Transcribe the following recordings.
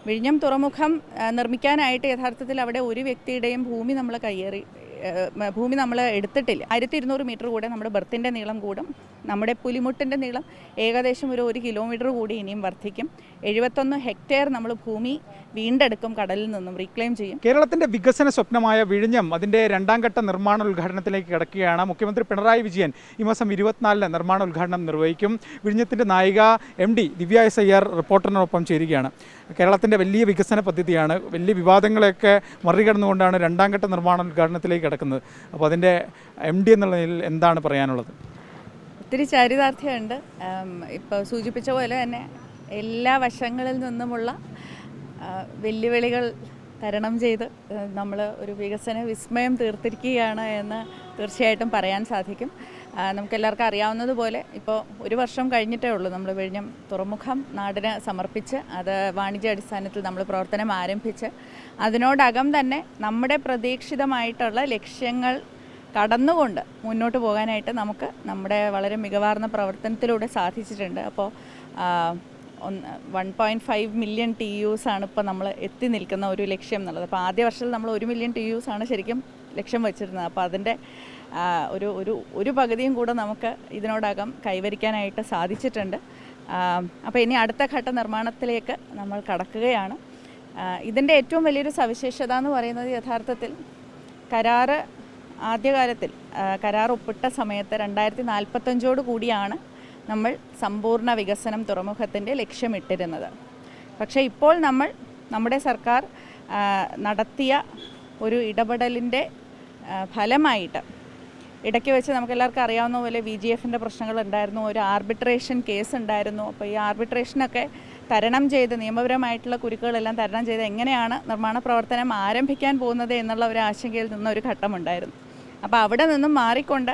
വിഴിഞ്ഞം തുറമുഖം നിർമ്മിക്കാനായിട്ട് യഥാർത്ഥത്തിൽ അവിടെ ഒരു വ്യക്തിയുടെയും ഭൂമി നമ്മൾ എടുത്തിട്ടില്ല. 1200 മീറ്റർ കൂടെ നമ്മുടെ ബർത്തിൻ്റെ നീളം കൂടും. നമ്മുടെ പുലിമുട്ടിൻ്റെ നീളം ഏകദേശം ഒരു 1 കിലോമീറ്റർ കൂടി ഇനിയും വർദ്ധിക്കും. 71 ഹെക്ടയർ നമ്മൾ ഭൂമി വീണ്ടെടുക്കും, കടലിൽ നിന്നും റീക്ലെയിം ചെയ്യും. കേരളത്തിൻ്റെ വികസന സ്വപ്നമായ വിഴിഞ്ഞം അതിൻ്റെ 2ാം ഘട്ട നിർമ്മാണ ഉദ്ഘാടനത്തിലേക്ക് കിടക്കുകയാണ്. മുഖ്യമന്ത്രി പിണറായി വിജയൻ ഈ മാസം 24-ന് നിർമ്മാണ ഉദ്ഘാടനം നിർവഹിക്കും. വിഴിഞ്ഞത്തിൻ്റെ നായിക MD ദിവ്യ എസ് അയ്യർ റിപ്പോർട്ടറിനൊപ്പം ചേരുകയാണ്. കേരളത്തിൻ്റെ വലിയ വികസന പദ്ധതിയാണ്. വലിയ വിവാദങ്ങളെയൊക്കെ മറികടന്നുകൊണ്ടാണ് 2ാം ഘട്ട നിർമ്മാണ ഉദ്ഘാടനത്തിലേക്ക് കിടക്കുന്നത്. അപ്പോൾ അതിൻ്റെ MD എന്നുള്ള നിലയിൽ എന്താണ് പറയാനുള്ളത്? ഒത്തിരി ചാരിതാർത്ഥ്യമുണ്ട്. ഇപ്പോൾ സൂചിപ്പിച്ച പോലെ തന്നെ എല്ലാ വശങ്ങളിൽ നിന്നുമുള്ള വെല്ലുവിളികൾ തരണം ചെയ്ത് നമ്മൾ ഒരു വികസന വിസ്മയം തീർത്തിരിക്കുകയാണ് എന്ന് തീർച്ചയായിട്ടും പറയാൻ സാധിക്കും. നമുക്കെല്ലാവർക്കും അറിയാവുന്നതുപോലെ ഇപ്പോൾ 1 വർഷം കഴിഞ്ഞിട്ടേ ഉള്ളൂ നമ്മൾ വിഴിഞ്ഞം തുറമുഖം നാടിന് സമർപ്പിച്ച് അത് വാണിജ്യാടിസ്ഥാനത്തിൽ നമ്മൾ പ്രവർത്തനം ആരംഭിച്ച് അതിനോടകം തന്നെ നമ്മുടെ പ്രതീക്ഷിതമായിട്ടുള്ള ലക്ഷ്യങ്ങൾ കടന്നുകൊണ്ട് മുന്നോട്ട് പോകാനായിട്ട് നമുക്ക് നമ്മുടെ വളരെ മികവാർന്ന പ്രവർത്തനത്തിലൂടെ സാധിച്ചിട്ടുണ്ട്. അപ്പോൾ 1.5 മില്യൺ TUs ആണ് ഇപ്പോൾ നമ്മൾ എത്തി നിൽക്കുന്ന ഒരു ലക്ഷ്യം എന്നുള്ളത്. അപ്പോൾ ആദ്യ വർഷത്തിൽ നമ്മൾ 1 മില്യൺ TUs ആണ് ശരിക്കും ലക്ഷ്യം വെച്ചിരുന്നത്. അപ്പോൾ അതിൻ്റെ ഒരു പകുതിയും കൂടെ നമുക്ക് ഇതിനോടകം കൈവരിക്കാനായിട്ട് സാധിച്ചിട്ടുണ്ട്. അപ്പോൾ ഇനി അടുത്ത ഘട്ട നിർമ്മാണത്തിലേക്ക് നമ്മൾ കടക്കുകയാണ്. ഇതിൻ്റെ ഏറ്റവും വലിയൊരു സവിശേഷത എന്ന് പറയുന്നത് യഥാർത്ഥത്തിൽ ആദ്യകാലത്തിൽ കരാർ ഒപ്പിട്ട സമയത്ത് 2045 കൂടിയാണ് നമ്മൾ സമ്പൂർണ്ണ വികസനം തുറമുഖത്തിൻ്റെ ലക്ഷ്യമിട്ടിരുന്നത്. പക്ഷേ ഇപ്പോൾ നമ്മുടെ സർക്കാർ നടത്തിയ ഒരു ഇടപെടലിൻ്റെ ഫലമായിട്ട് ഇടയ്ക്ക് വെച്ച് നമുക്കെല്ലാവർക്കും അറിയാവുന്ന പോലെ VGFൻ്റെ പ്രശ്നങ്ങളുണ്ടായിരുന്നു, ഒരു ആർബിട്രേഷൻ കേസ് ഉണ്ടായിരുന്നു. അപ്പോൾ ഈ ആർബിട്രേഷനൊക്കെ തരണം ചെയ്ത് നിയമപരമായിട്ടുള്ള കുരുക്കുകളെല്ലാം തരണം ചെയ്ത് എങ്ങനെയാണ് നിർമ്മാണ പ്രവർത്തനം ആരംഭിക്കാൻ പോകുന്നത് എന്നുള്ള ഒരു ആശങ്കയിൽ നിന്ന ഒരു ഘട്ടമുണ്ടായിരുന്നു. അപ്പോൾ അവിടെ നിന്നും മാറിക്കൊണ്ട്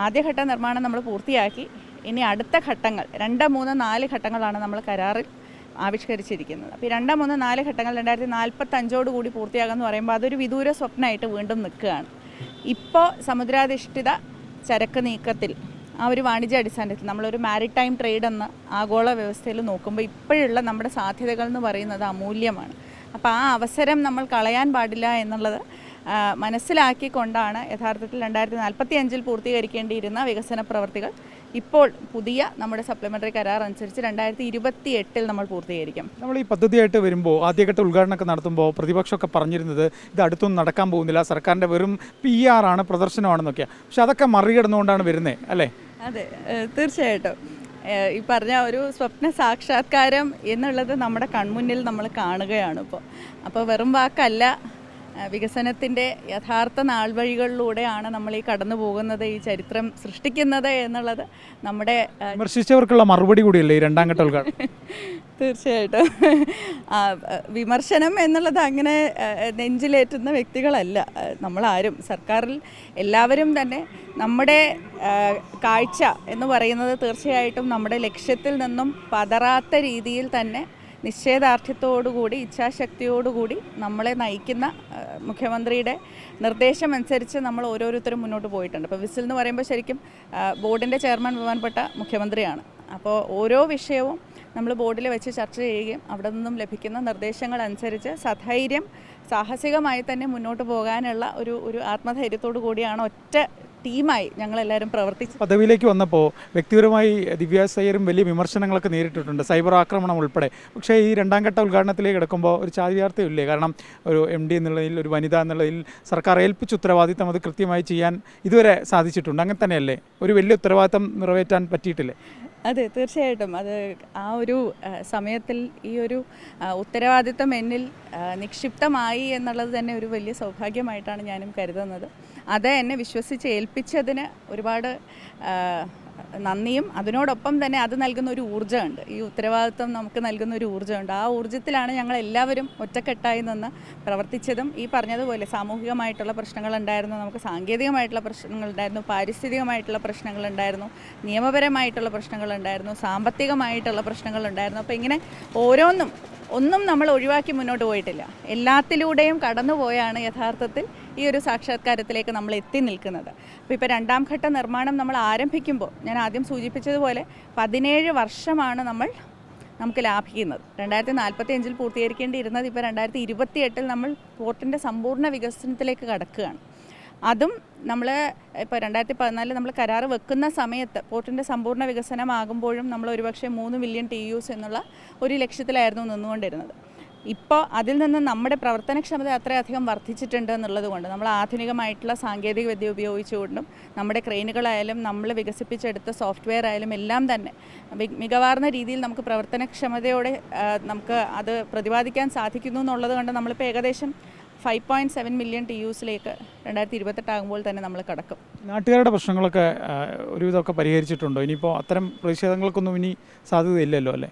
ആദ്യഘട്ട നിർമ്മാണം നമ്മൾ പൂർത്തിയാക്കി. ഇനി അടുത്ത ഘട്ടങ്ങൾ 2, 3, 4 ഘട്ടങ്ങളാണ് നമ്മൾ കരാറിൽ ആവിഷ്കരിച്ചിരിക്കുന്നത്. അപ്പോൾ ഈ 2, 3, 4 ഘട്ടങ്ങൾ 2045 കൂടി പൂർത്തിയാകുമെന്ന് പറയുമ്പോൾ അതൊരു വിദൂര സ്വപ്നമായിട്ട് വീണ്ടും നിൽക്കുകയാണ്. ഇപ്പോൾ സമുദ്രാധിഷ്ഠിത ചരക്ക് നീക്കത്തിൽ ആ ഒരു വാണിജ്യ അടിസ്ഥാനത്തിൽ നമ്മളൊരു മാരിടൈം ട്രേഡ് എന്ന ആഗോള വ്യവസ്ഥയിൽ നോക്കുമ്പോൾ ഇപ്പോഴുള്ള നമ്മുടെ സാധ്യതകൾ എന്ന് പറയുന്നത് അമൂല്യമാണ്. അപ്പോൾ ആ അവസരം നമ്മൾ കളയാൻ പാടില്ല എന്നുള്ളത് മനസ്സിലാക്കിക്കൊണ്ടാണ് യഥാർത്ഥത്തിൽ 2045 പൂർത്തീകരിക്കേണ്ടിയിരുന്ന വികസന പ്രവർത്തികൾ ഇപ്പോൾ പുതിയ നമ്മുടെ സപ്ലിമെൻ്ററി കരാർ അനുസരിച്ച് 2028 നമ്മൾ പൂർത്തീകരിക്കും. നമ്മൾ ഈ പദ്ധതിയായിട്ട് വരുമ്പോൾ ആദ്യഘട്ട ഉദ്ഘാടനമൊക്കെ നടത്തുമ്പോൾ പ്രതിപക്ഷമൊക്കെ പറഞ്ഞിരുന്നത് ഇത് അടുത്തൊന്നും നടക്കാൻ പോകുന്നില്ല, സർക്കാരിൻ്റെ വെറും PR ആണ്, പ്രദർശനമാണെന്നൊക്കെയാണ്. പക്ഷെ അതൊക്കെ മറികടന്നുകൊണ്ടാണ് വരുന്നത് അല്ലേ? അതെ, തീർച്ചയായിട്ടും. ഈ പറഞ്ഞ ഒരു സ്വപ്ന സാക്ഷാത്കാരം എന്നുള്ളത് നമ്മുടെ കൺമുന്നിൽ നമ്മൾ കാണുകയാണ് ഇപ്പോൾ. അപ്പോൾ വെറും വാക്കല്ല, വികസനത്തിൻ്റെ യഥാർത്ഥ നാൾവഴികളിലൂടെയാണ് നമ്മൾ ഈ കടന്നു പോകുന്നത്, ഈ ചരിത്രം സൃഷ്ടിക്കുന്നത് എന്നുള്ളത് നമ്മുടെ വിമർശിച്ചവർക്കുള്ള മറുപടി കൂടിയല്ലേ ഈ 2ാം ഘട്ട ഉദ്ഘാടനം? തീർച്ചയായിട്ടും. വിമർശനം എന്നുള്ളത് അങ്ങനെ നെഞ്ചിലേറ്റുന്ന വ്യക്തികളല്ല നമ്മളാരും. സർക്കാരിൽ എല്ലാവരും തന്നെ നമ്മുടെ കാഴ്ച എന്ന് പറയുന്നത് തീർച്ചയായിട്ടും നമ്മുടെ ലക്ഷ്യത്തിൽ നിന്നും പതറാത്ത രീതിയിൽ തന്നെ നിശ്ചയദാർഢ്യത്തോടുകൂടി ഇച്ഛാശക്തിയോടുകൂടി നമ്മളെ നയിക്കുന്ന മുഖ്യമന്ത്രിയുടെ നിർദ്ദേശമനുസരിച്ച് നമ്മൾ ഓരോരുത്തരും മുന്നോട്ട് പോയിട്ടുണ്ട്. ഇപ്പോൾ വിസിൽ എന്ന് പറയുമ്പോൾ ശരിക്കും ബോർഡിൻ്റെ ചെയർമാൻ ബഹുമാനപ്പെട്ട മുഖ്യമന്ത്രിയാണ്. അപ്പോൾ ഓരോ വിഷയവും നമ്മൾ ബോർഡിൽ വെച്ച് ചർച്ച ചെയ്യുകയും അവിടെ നിന്നും ലഭിക്കുന്ന നിർദ്ദേശങ്ങൾ അനുസരിച്ച് സധൈര്യം സാഹസികമായി തന്നെ മുന്നോട്ട് പോകാനുള്ള ഒരു ആത്മധൈര്യത്തോടു കൂടിയാണ് ഒറ്റ ടീമായി ഞങ്ങളെല്ലാവരും പ്രവർത്തിച്ചു. പദവിയിലേക്ക് വന്നപ്പോൾ വ്യക്തിപരമായി ദിവ്യ എസ് അയ്യരും വലിയ വിമർശനങ്ങളൊക്കെ നേരിട്ടിട്ടുണ്ട്, സൈബർ ആക്രമണം ഉൾപ്പെടെ. പക്ഷേ ഈ 2ാം ഘട്ട ഉദ്ഘാടനത്തിലേക്ക് കിടക്കുമ്പോൾ ഒരു ചാരിതാർത്ഥ്യമില്ലേ? കാരണം ഒരു MD എന്നുള്ളതിൽ, ഒരു വനിത എന്നുള്ളതിൽ സർക്കാർ ഏൽപ്പിച്ച ഉത്തരവാദിത്തം അത് കൃത്യമായി ചെയ്യാൻ ഇതുവരെ സാധിച്ചിട്ടുണ്ട്. അങ്ങനെ തന്നെയല്ലേ? ഒരു വലിയ ഉത്തരവാദിത്തം നിറവേറ്റാൻ പറ്റിയിട്ടില്ലേ? അതെ, തീർച്ചയായിട്ടും. അത് ആ ഒരു സമയത്തിൽ ഈ ഒരു ഉത്തരവാദിത്തം എന്നിൽ നിക്ഷിപ്തമായി എന്നുള്ളത് തന്നെ ഒരു വലിയ സൗഭാഗ്യമായിട്ടാണ് ഞാനും കരുതുന്നത്. അത് എന്നെ വിശ്വസിച്ച് ഏൽപ്പിച്ചതിന് ഒരുപാട് നന്ദിയും അതിനോടൊപ്പം തന്നെ അത് നൽകുന്ന ഒരു ഊർജ്ജമുണ്ട്. ഈ ഉത്തരവാദിത്വം നമുക്ക് നൽകുന്ന ഒരു ഊർജ്ജമുണ്ട്. ആ ഊർജ്ജത്തിലാണ് ഞങ്ങളെല്ലാവരും ഒറ്റക്കെട്ടായി നിന്ന് പ്രവർത്തിച്ചതും. ഈ പറഞ്ഞതുപോലെ സാമൂഹികമായിട്ടുള്ള പ്രശ്നങ്ങളുണ്ടായിരുന്നു, നമുക്ക് സാങ്കേതികമായിട്ടുള്ള പ്രശ്നങ്ങളുണ്ടായിരുന്നു, പാരിസ്ഥിതികമായിട്ടുള്ള പ്രശ്നങ്ങളുണ്ടായിരുന്നു, നിയമപരമായിട്ടുള്ള പ്രശ്നങ്ങളുണ്ടായിരുന്നു, സാമ്പത്തികമായിട്ടുള്ള പ്രശ്നങ്ങളുണ്ടായിരുന്നു. അപ്പോൾ ഇങ്ങനെ ഒന്നും നമ്മൾ ഒഴിവാക്കി മുന്നോട്ട് പോയിട്ടില്ല. എല്ലാത്തിലൂടെയും കടന്നുപോയാണ് യഥാർത്ഥത്തിൽ ഈ ഒരു സാക്ഷാത്കാരത്തിലേക്ക് നമ്മൾ എത്തി നിൽക്കുന്നത്. അപ്പോൾ ഇപ്പോൾ 2ാം ഘട്ട നിർമ്മാണം നമ്മൾ ആരംഭിക്കുമ്പോൾ ഞാൻ ആദ്യം സൂചിപ്പിച്ചതുപോലെ 17 വർഷമാണ് നമ്മൾ നമുക്ക് ലാഭിക്കുന്നത്. 2045 പൂർത്തീകരിക്കേണ്ടിയിരുന്നത് ഇപ്പോൾ 2028 നമ്മൾ പോർട്ടിൻ്റെ സമ്പൂർണ്ണ വികസനത്തിലേക്ക് കടക്കുകയാണ്. അതും നമ്മൾ ഇപ്പോൾ 2014 നമ്മൾ കരാർ വെക്കുന്ന സമയത്ത് പോർട്ടിൻ്റെ സമ്പൂർണ്ണ വികസനമാകുമ്പോഴും നമ്മൾ ഒരുപക്ഷെ 3 മില്യൺ TEUs എന്നുള്ള ഒരു ലക്ഷ്യത്തിലായിരുന്നു നിന്നുകൊണ്ടിരുന്നത്. ഇപ്പോൾ അതിൽ നിന്ന് നമ്മുടെ പ്രവർത്തനക്ഷമത അത്രയധികം വർദ്ധിച്ചിട്ടുണ്ട് എന്നുള്ളത് കൊണ്ട് നമ്മൾ ആധുനികമായിട്ടുള്ള സാങ്കേതിക വിദ്യ ഉപയോഗിച്ചുകൊണ്ടും നമ്മുടെ ക്രെയിനുകളായാലും നമ്മൾ വികസിപ്പിച്ചെടുത്ത സോഫ്റ്റ്വെയർ ആയാലും എല്ലാം തന്നെ മികവാർന്ന രീതിയിൽ നമുക്ക് പ്രവർത്തനക്ഷമതയോടെ നമുക്ക് അത് പ്രതിപാദിക്കാൻ സാധിക്കുന്നു എന്നുള്ളത് കൊണ്ട് നമ്മളിപ്പോൾ ഏകദേശം 5.7 മില്യൺ TEUസിലേക്ക് 2028 ആകുമ്പോൾ തന്നെ നമ്മൾ കടക്കും. നാട്ടുകാരുടെ പ്രശ്നങ്ങളൊക്കെ ഒരുവിധമൊക്കെ പരിഹരിച്ചിട്ടുണ്ടോ? ഇനിയിപ്പോൾ അത്തരം പ്രതിഷേധങ്ങൾക്കൊന്നും ഇനി സാധ്യതയില്ലല്ലോ അല്ലേ?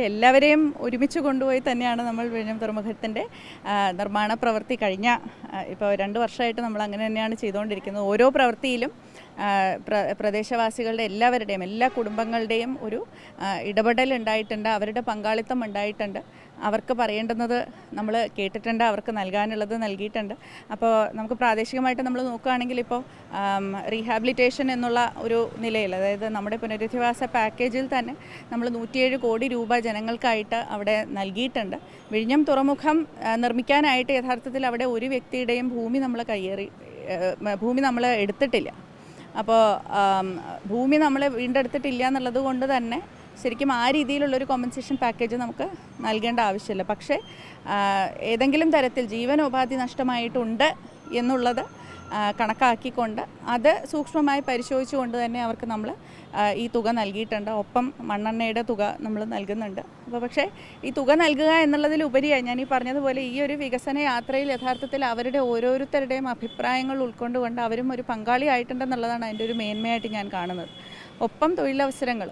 എല്ലാവരെയും ഒരുമിച്ച് കൊണ്ടുപോയി തന്നെയാണ് നമ്മൾ വിഴിഞ്ഞം തുറമുഖത്തിൻ്റെ നിർമ്മാണ പ്രവൃത്തി കഴിഞ്ഞ ഇപ്പോൾ 2 വർഷമായിട്ട് നമ്മൾ അങ്ങനെ തന്നെയാണ് ചെയ്തുകൊണ്ടിരിക്കുന്നത്. ഓരോ പ്രവൃത്തിയിലും പ്രദേശവാസികളുടെ എല്ലാവരുടെയും എല്ലാ കുടുംബങ്ങളുടെയും ഒരു ഇടപെടൽ ഉണ്ടായിട്ടുണ്ട്, അവരുടെ പങ്കാളിത്തം ഉണ്ടായിട്ടുണ്ട്. അവർക്ക് പറയേണ്ടുന്നത് നമ്മൾ കേട്ടിട്ടുണ്ട്, അവർക്ക് നൽകാനുള്ളത് നൽകിയിട്ടുണ്ട്. അപ്പോൾ നമുക്ക് പ്രാദേശികമായിട്ട് നമ്മൾ നോക്കുകയാണെങ്കിൽ ഇപ്പോൾ റീഹാബിലിറ്റേഷൻ എന്നുള്ള ഒരു നിലയിൽ, അതായത് നമ്മുടെ പുനരധിവാസ പാക്കേജിൽ തന്നെ നമ്മൾ 107 കോടി രൂപ ജനങ്ങൾക്കായിട്ട് അവിടെ നൽകിയിട്ടുണ്ട്. വിഴിഞ്ഞം തുറമുഖം നിർമ്മിക്കാനായിട്ട് യഥാർത്ഥത്തിൽ അവിടെ ഒരു വ്യക്തിയുടെയും ഭൂമി നമ്മൾ എടുത്തിട്ടില്ല. അപ്പോൾ ഭൂമി നമ്മൾ വീണ്ടെടുത്തിട്ടില്ല എന്നുള്ളത് കൊണ്ട് തന്നെ ശരിക്കും ആ രീതിയിലുള്ളൊരു കോമ്പൻസേഷൻ പാക്കേജ് നമുക്ക് നൽകേണ്ട ആവശ്യമില്ല. പക്ഷേ ഏതെങ്കിലും തരത്തിൽ ജീവനോപാധി നഷ്ടമായിട്ടുണ്ട് എന്നുള്ളത് കണക്കാക്കിക്കൊണ്ട് അത് സൂക്ഷ്മമായി പരിശോധിച്ചുകൊണ്ട് തന്നെ അവർക്ക് നമ്മൾ ഈ തുക നൽകിയിട്ടുണ്ട്. ഒപ്പം മണ്ണെണ്ണയുടെ തുക നമ്മൾ നൽകുന്നുണ്ട്. അപ്പോൾ പക്ഷേ ഈ തുക നൽകുക എന്നുള്ളതിലുപരിയായി ഞാൻ ഈ പറഞ്ഞതുപോലെ ഈ ഒരു വികസന യാത്രയിൽ യഥാർത്ഥത്തിൽ അവരുടെ ഓരോരുത്തരുടെയും അഭിപ്രായങ്ങൾ ഉൾക്കൊണ്ടുകൊണ്ട് അവരും ഒരു പങ്കാളിയായിട്ടുണ്ടെന്നുള്ളതാണ് അതിൻ്റെ ഒരു മേന്മയായിട്ട് ഞാൻ കാണുന്നത്. ഒപ്പം തൊഴിലവസരങ്ങൾ,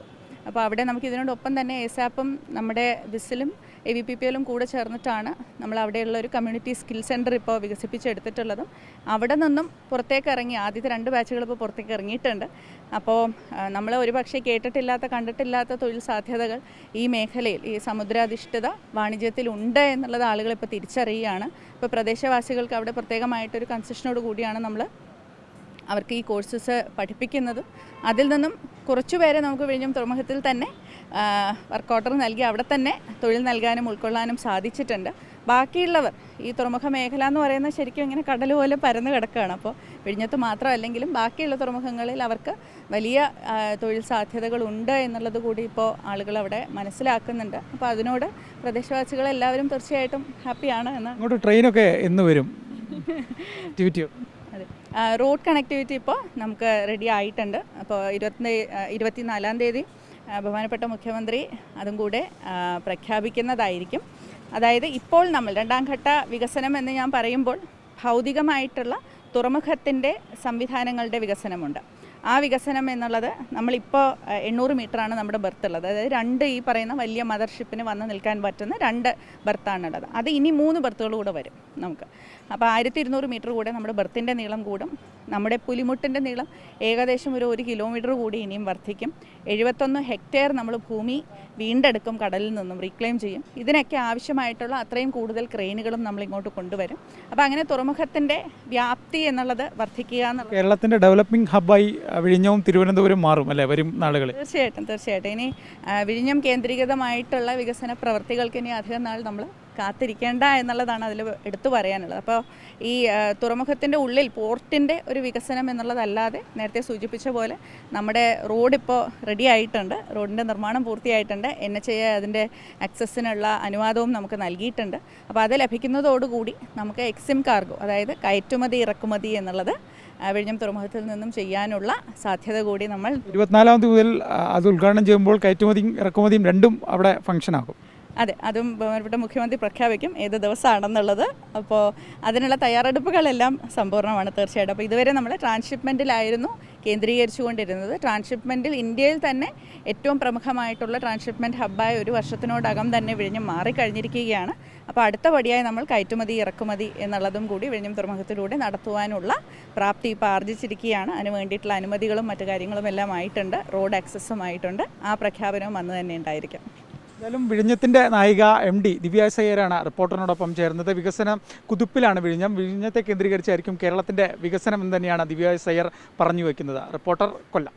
അപ്പോൾ അവിടെ നമുക്ക് ഇതിനോടൊപ്പം തന്നെ ASAPും നമ്മുടെ വിസിലും AVPPLും കൂടെ ചേർന്നിട്ടാണ് നമ്മൾ അവിടെയുള്ള ഒരു കമ്മ്യൂണിറ്റി സ്കിൽ സെൻറ്റർ ഇപ്പോൾ വികസിപ്പിച്ചെടുത്തിട്ടുള്ളതും. അവിടെ നിന്നും പുറത്തേക്ക് ഇറങ്ങി ആദ്യത്തെ 2 ബാച്ചുകൾ ഇപ്പോൾ പുറത്തേക്ക് ഇറങ്ങിയിട്ടുണ്ട്. അപ്പോൾ നമ്മൾ ഒരുപക്ഷെ കേട്ടിട്ടില്ലാത്ത കണ്ടിട്ടില്ലാത്ത തൊഴിൽ സാധ്യതകൾ ഈ മേഖലയിൽ, ഈ സമുദ്രാധിഷ്ഠിത വാണിജ്യത്തിലുണ്ട് എന്നുള്ളത് ആളുകൾ ഇപ്പോൾ തിരിച്ചറിയുകയാണ്. ഇപ്പോൾ പ്രദേശവാസികൾക്ക് അവിടെ പ്രത്യേകമായിട്ടൊരു കൺസെഷനോട് കൂടിയാണ് നമ്മൾ അവർക്ക് ഈ കോഴ്സസ് പഠിപ്പിക്കുന്നതും. അതിൽ നിന്നും കുറച്ചുപേരെ നമുക്ക് വിഴിഞ്ഞം തുറമുഖത്തിൽ തന്നെ വർക്ക് ഓർഡർ നൽകി അവിടെ തന്നെ തൊഴിൽ നൽകാനും ഉൾക്കൊള്ളാനും സാധിച്ചിട്ടുണ്ട്. ബാക്കിയുള്ളവർ ഈ തുറമുഖ മേഖല എന്ന് പറയുന്നത് ശരിക്കും ഇങ്ങനെ കടൽ പോലെ പരന്ന് കിടക്കുകയാണ്. അപ്പോൾ വിഴിഞ്ഞത്ത് മാത്രമല്ലെങ്കിലും ബാക്കിയുള്ള തുറമുഖങ്ങളിൽ അവർക്ക് വലിയ തൊഴിൽ സാധ്യതകളുണ്ട് എന്നുള്ളത് കൂടി ഇപ്പോൾ ആളുകൾ അവിടെ മനസ്സിലാക്കുന്നുണ്ട്. അപ്പോൾ അതിനോട് പ്രദേശവാസികളെല്ലാവരും തീർച്ചയായിട്ടും ഹാപ്പിയാണ്. അങ്ങോട്ട് ട്രെയിനൊക്കെ എന്ന് വരും? അതെ, റോഡ് കണക്ടിവിറ്റി ഇപ്പോൾ നമുക്ക് റെഡി ആയിട്ടുണ്ട്. അപ്പോൾ 24-ാം തീയതി ബഹുമാനപ്പെട്ട മുഖ്യമന്ത്രി അതും കൂടെ പ്രഖ്യാപിക്കുന്നതായിരിക്കും. അതായത് ഇപ്പോൾ നമ്മൾ 2ാം ഘട്ട വികസനം എന്ന് ഞാൻ പറയുമ്പോൾ ഭൗതികമായിട്ടുള്ള തുറമുഖത്തിൻ്റെ സംവിധാനങ്ങളുടെ വികസനമുണ്ട്. ആ വികസനം എന്നുള്ളത് നമ്മളിപ്പോൾ 800 മീറ്ററാണ് നമ്മുടെ ബർത്ത് ഉള്ളത്. അതായത് 2 ഈ പറയുന്ന വലിയ മദർഷിപ്പിന് വന്ന് നിൽക്കാൻ പറ്റുന്ന 2 ബർത്താണുള്ളത്. അത് ഇനി 3 ബർത്തുകൾ കൂടെ വരും നമുക്ക്. അപ്പോൾ 1200 മീറ്റർ കൂടെ നമ്മുടെ ബർത്തിൻ്റെ നീളം കൂടും. നമ്മുടെ പുലിമുട്ടിൻ്റെ നീളം ഏകദേശം ഒരു 1 കിലോമീറ്റർ കൂടി ഇനിയും വർദ്ധിക്കും. 71 ഹെക്ടയർ നമ്മൾ ഭൂമി വീണ്ടെടുക്കും, കടലിൽ നിന്നും റീക്ലെയിം ചെയ്യും. ഇതിനൊക്കെ ആവശ്യമായിട്ടുള്ള അത്രയും കൂടുതൽ ക്രെയിനുകളും നമ്മൾ ഇങ്ങോട്ട് കൊണ്ടുവരും. അപ്പോൾ അങ്ങനെ തുറമുഖത്തിൻ്റെ വ്യാപ്തി എന്നുള്ളത് വർദ്ധിക്കുക എന്നുള്ളത് കേരളത്തിൻ്റെ ഡെവലപ്പിംഗ് ഹബ്ബായി വിഴിഞ്ഞവും തിരുവനന്തപുരം മാറും അല്ലേ വരും നാളുകളിൽ? തീർച്ചയായിട്ടും. ഇനി വിഴിഞ്ഞം കേന്ദ്രീകൃതമായിട്ടുള്ള വികസന പ്രവർത്തികൾക്ക് ഇനി അധികം നാൾ നമ്മൾ കാത്തിരിക്കേണ്ട എന്നുള്ളതാണ് അതിൽ എടുത്തു പറയാനുള്ളത്. അപ്പോൾ ഈ തുറമുഖത്തിൻ്റെ ഉള്ളിൽ പോർട്ടിൻ്റെ ഒരു വികസനം എന്നുള്ളതല്ലാതെ നേരത്തെ സൂചിപ്പിച്ച പോലെ നമ്മുടെ റോഡ് ഇപ്പോൾ റെഡി ആയിട്ടുണ്ട്. റോഡിൻ്റെ നിർമ്മാണം പൂർത്തിയായിട്ടുണ്ട്. NHAI അതിൻ്റെ ആക്സസിനുള്ള അനുവാദവും നമുക്ക് നൽകിയിട്ടുണ്ട്. അപ്പോൾ അത് ലഭിക്കുന്നതോടുകൂടി നമുക്ക് എക്സിം കാർഗോ, അതായത് കയറ്റുമതി ഇറക്കുമതി എന്നുള്ളത് വിഴിഞ്ഞം തുറമുഖത്തിൽ നിന്നും ചെയ്യാനുള്ള സാധ്യത കൂടി നമ്മൾ 24-ാം തീയതി മുതൽ അത് ഉദ്ഘാടനം ചെയ്യുമ്പോൾ കയറ്റുമതിയും ഇറക്കുമതിയും രണ്ടും അവിടെ ഫംഗ്ഷനാകും. അതെ, അതും ബഹുമാനപ്പെട്ട മുഖ്യമന്ത്രി പ്രഖ്യാപിക്കും ഏത് ദിവസമാണെന്നുള്ളത്. അപ്പോൾ അതിനുള്ള തയ്യാറെടുപ്പുകളെല്ലാം സമ്പൂർണ്ണമാണ് തീർച്ചയായിട്ടും. അപ്പോൾ ഇതുവരെ നമ്മൾ ട്രാൻസ്ഷിപ്മെൻറ്റിലായിരുന്നു കേന്ദ്രീകരിച്ചുകൊണ്ടിരുന്നത്. ട്രാൻസ്ഷിപ്മെൻറ്റിൽ ഇന്ത്യയിൽ തന്നെ ഏറ്റവും പ്രമുഖമായിട്ടുള്ള ട്രാൻസ്ഷിപ്മെൻറ്റ് ഹബ്ബായ ഒരു വർഷത്തിനോടകം തന്നെ വിഴിഞ്ഞം മാറിക്കഴിഞ്ഞിരിക്കുകയാണ്. അപ്പോൾ അടുത്ത പടിയായി നമ്മൾ കയറ്റുമതി ഇറക്കുമതി എന്നുള്ളതും കൂടി വിഴിഞ്ഞം തുറമുഖത്തിലൂടെ നടത്തുവാനുള്ള പ്രാപ്തി ഇപ്പോൾ ആർജിച്ചിരിക്കുകയാണ്. അതിന് വേണ്ടിയിട്ടുള്ള അനുമതികളും മറ്റു കാര്യങ്ങളും എല്ലാം ആയിട്ടുണ്ട്. റോഡ് ആക്സസും ആയിട്ടുണ്ട്. ആ പ്രഖ്യാപനവും അന്ന് തന്നെ ഉണ്ടായിരിക്കും. എന്തായാലും വിഴിഞ്ഞത്തിൻ്റെ നായിക MD ദിവ്യ എസ് അയ്യരാണ് റിപ്പോർട്ടറിനോടൊപ്പം ചേർന്നത്. വികസനം കുതിപ്പിലാണ് വിഴിഞ്ഞത്തെ കേന്ദ്രീകരിച്ചായിരിക്കും കേരളത്തിൻ്റെ വികസനം എന്ന് തന്നെയാണ് ദിവ്യ എസ് അയ്യർ പറഞ്ഞു വയ്ക്കുന്നത്. റിപ്പോർട്ടർ കൊല്ലം.